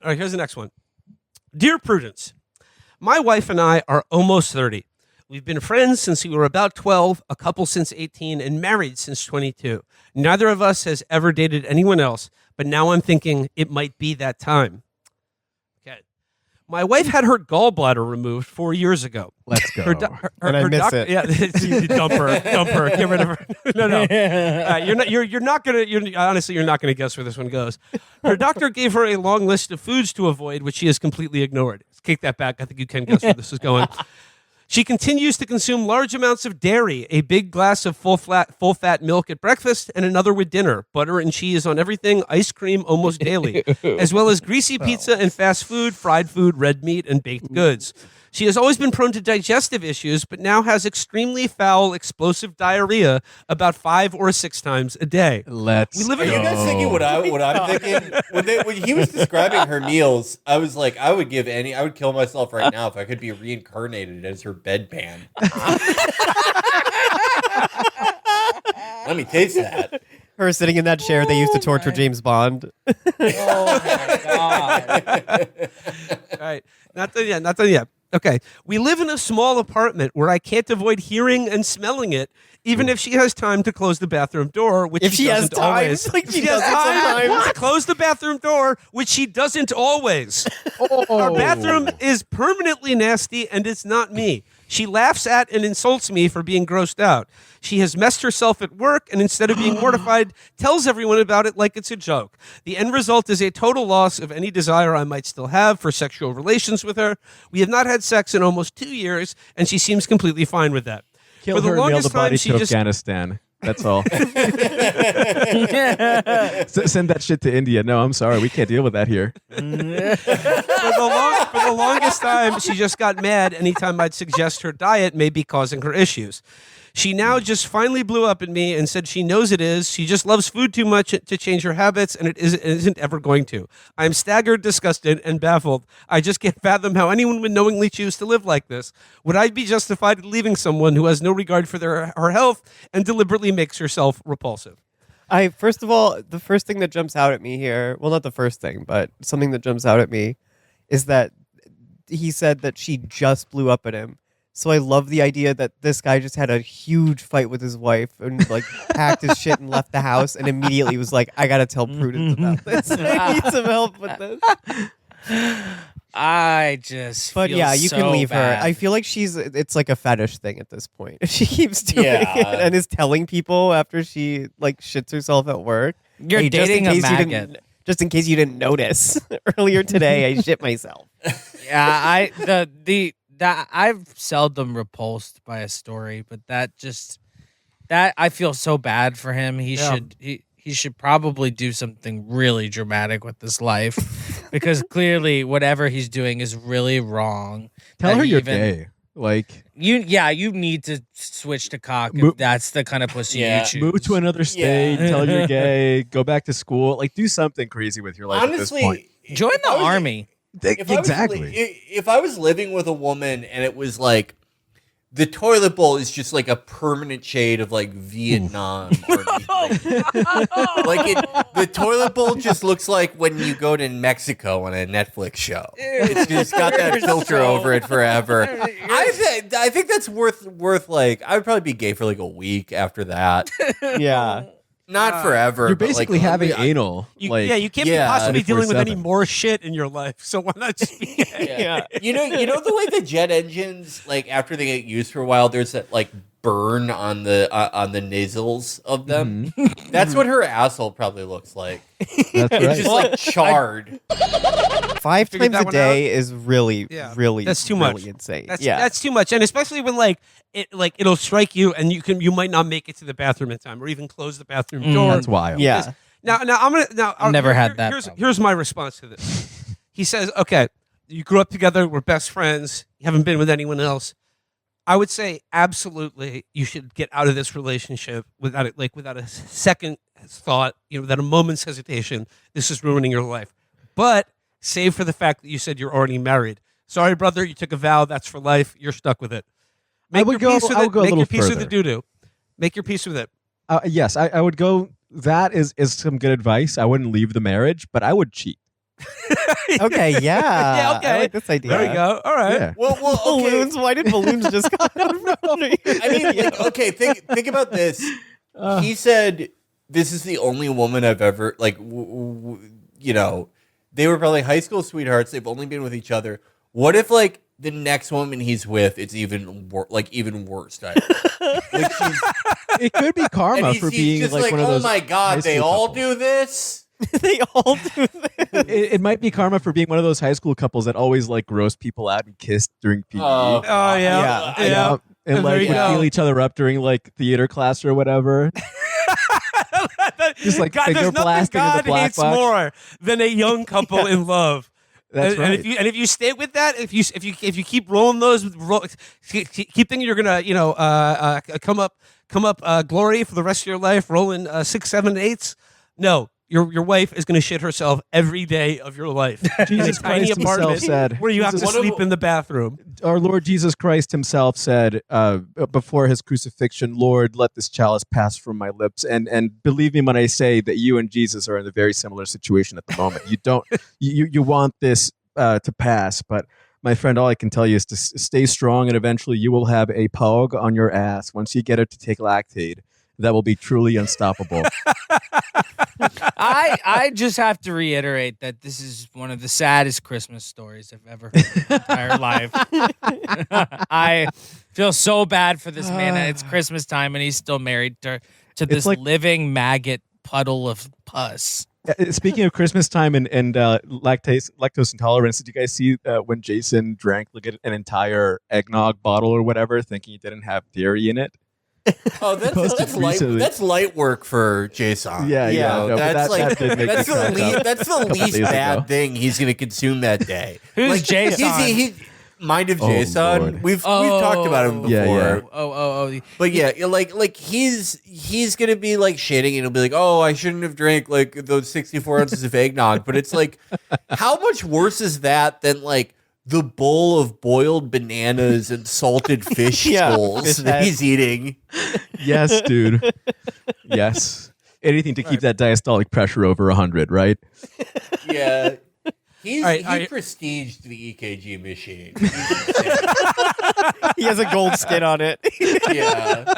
All right, here's the next one. Dear Prudence, my wife and I are almost 30. We've been friends since we were about 12, a couple since 18, and married since 22. Neither of us has ever dated anyone else, but now I'm thinking it might be that time. Okay. My wife had her gallbladder removed 4 years ago. Let's go. And I miss doctor, it. yeah, dump her, get rid of her. No. You're not gonna. Honestly, you're not gonna guess where this one goes. Her doctor gave her a long list of foods to avoid, which she has completely ignored. Kick that back. I think you can guess where this is going. She continues to consume large amounts of dairy, a big glass of full fat milk at breakfast, and another with dinner, butter and cheese on everything, ice cream almost daily, as well as greasy pizza and fast food, fried food, red meat, and baked goods. She has always been prone to digestive issues, but now has extremely foul, explosive diarrhea about 5 or 6 times a day. Let's We live Are in you guys thinking what I'm thinking? When he was describing her meals, I was like, I would kill myself right now if I could be reincarnated as her bedpan. Let me taste that. Her sitting in that chair they used to torture James Bond. Oh my god! All right, not done yet. Okay, we live in a small apartment where I can't avoid hearing and smelling it, even if she has time to close the bathroom door, which If she has doesn't time, always. like she If has does it time sometimes. to close the bathroom door, which she doesn't always. Our bathroom is permanently nasty, and it's not me. She laughs at and insults me for being grossed out. She has messed herself at work, and instead of being mortified, tells everyone about it like it's a joke. The end result is a total loss of any desire I might still have for sexual relations with her. We have not had sex in almost 2 years, and she seems completely fine with that. Kill For the her, nail longest the body time, to she just Afghanistan. That's all. Send that shit to India. No, I'm sorry. We can't deal with that here. for the longest time, she just got mad anytime I'd suggest her diet may be causing her issues. She now just finally blew up at me and said she knows it is. She just loves food too much to change her habits, and it isn't ever going to. I'm staggered, disgusted, and baffled. I just can't fathom how anyone would knowingly choose to live like this. Would I be justified in leaving someone who has no regard for her health and deliberately makes herself repulsive? First of all, the first thing that jumps out at me here, well, not the first thing, but something that jumps out at me is that he said that she just blew up at him. So I love the idea that this guy just had a huge fight with his wife and like packed his shit and left the house and immediately was like, I gotta tell Prudence about this. I need some help with this. I just But feel yeah, you so can leave bad. her. I feel like it's like a fetish thing at this point. If she keeps doing Yeah. it and is telling people after she like shits herself at work. You're "Hey, just in dating a case you maggot. didn't- Just in case you didn't notice, earlier today I shit myself. Yeah, I've seldom repulsed by a story, but that I feel so bad for him. He should probably do something really dramatic with his life because clearly whatever he's doing is really wrong. Tell That her he you're even- gay. Like, you need to switch to cock Mo- if that's the kind of pussy Yeah. you choose. move to another state, Yeah. tell her you're gay, go back to school. Like, do something crazy with your life at this point. Honestly, Join if the I was- army. Exactly. If I was living with a woman and it was like the toilet bowl is just like a permanent shade of like Vietnam. The toilet bowl just looks like when you go to Mexico on a Netflix show. It's just got that filter over it forever. I think that's worth like I would probably be gay for like a week after that. Yeah. Not forever. You're but, like, basically having I- anal. You like, can't be possibly dealing with any 24/7. more shit in your life, so why not just be gay? Yeah. You know the way the jet engines, like after they get used for a while, there's that like burn on the nasals of them. That's what her asshole probably looks like. That's It's right. just like charred. 5 Figured times that a one day is really, Yeah. really, That's too really much. insane. That's too much, and especially when it'll strike you, and you might not make it to the bathroom in time, or even close the bathroom door. That's wild. Yeah. Now I've never had that problem. Here's my response to this. He says, "Okay, you grew up together, we're best friends. You haven't been with anyone else." I would say absolutely, you should get out of this relationship without a second thought, without a moment's hesitation. This is ruining your life, but save for the fact that you said you're already married. Sorry, brother, you took a vow. That's for life. You're stuck with it. I would go- I would go a Make little your peace with further. the doo-doo. Make your peace with it. Yes, I would go. That is some good advice. I wouldn't leave the marriage, but I would cheat. Okay, yeah. Yeah, okay. I like this idea. There we go. All right. Yeah. Well, okay. Balloons? Why did balloons just come out of nowhere? I mean, like, okay, think about this. He said, "This is the only woman I've ever like." You know, they were probably high school sweethearts. They've only been with each other. What if like the next woman he's with, it's even worse? Like she's, It could be karma and for he's being just like one of those. oh my high god, they school all couples. do this. They all do this. It might be karma for being one of those high school couples that always like gross people out and kiss during PE. Oh, Oh, yeah. Yeah. Yeah. And There like you would go. feel each other up during like theater class or whatever. Just like God, finger there's nothing blasting in the God black hates box. more than a young couple in love. That's and, right. and if you stay with that, if you keep rolling those, keep thinking you're gonna come up glory for the rest of your life, rolling 6, 7, 8s. No, your wife is gonna shit herself every day of your life. Jesus in a tiny Christ himself apartment said, where you have to Jesus- sleep in the bathroom. Our Lord Jesus Christ himself said before his crucifixion, Lord, let this chalice pass from my lips. And believe me when I say that you and Jesus are in a very similar situation at the moment. You don't, you want this to pass, but my friend, all I can tell you is to stay strong, and eventually you will have a pog on your ass once you get it to take lactate. That will be truly unstoppable. I just have to reiterate that this is one of the saddest Christmas stories I've ever heard in my entire life. I feel so bad for this man. It's Christmas time and he's still married to this like- living maggot puddle of pus. Speaking of Christmas time and lactose intolerance, did you guys see when Jason drank like an entire eggnog bottle or whatever, thinking it didn't have dairy in it? Oh, Posted recently. that's light work for Jason. Yeah, You yeah, know, no, but that's that did make that's me the crack least up that's the couple least days bad ago. thing he's going to consume that day. Who's Jason? Mind of Oh, Jason. Lord. We've talked about him before. Yeah, yeah. Oh. But yeah, like he's gonna be like shitting and he'll be like, oh, I shouldn't have drank like those 64 ounces of eggnog. But it's like, how much worse is that than like the bowl of boiled bananas and salted fish Yeah, skulls fish that he's eating? Yes, dude. Yes. Anything to keep that diastolic pressure over 100, right? Yeah. He right. prestiged the EKG machine. He has a gold skin on it. Yeah.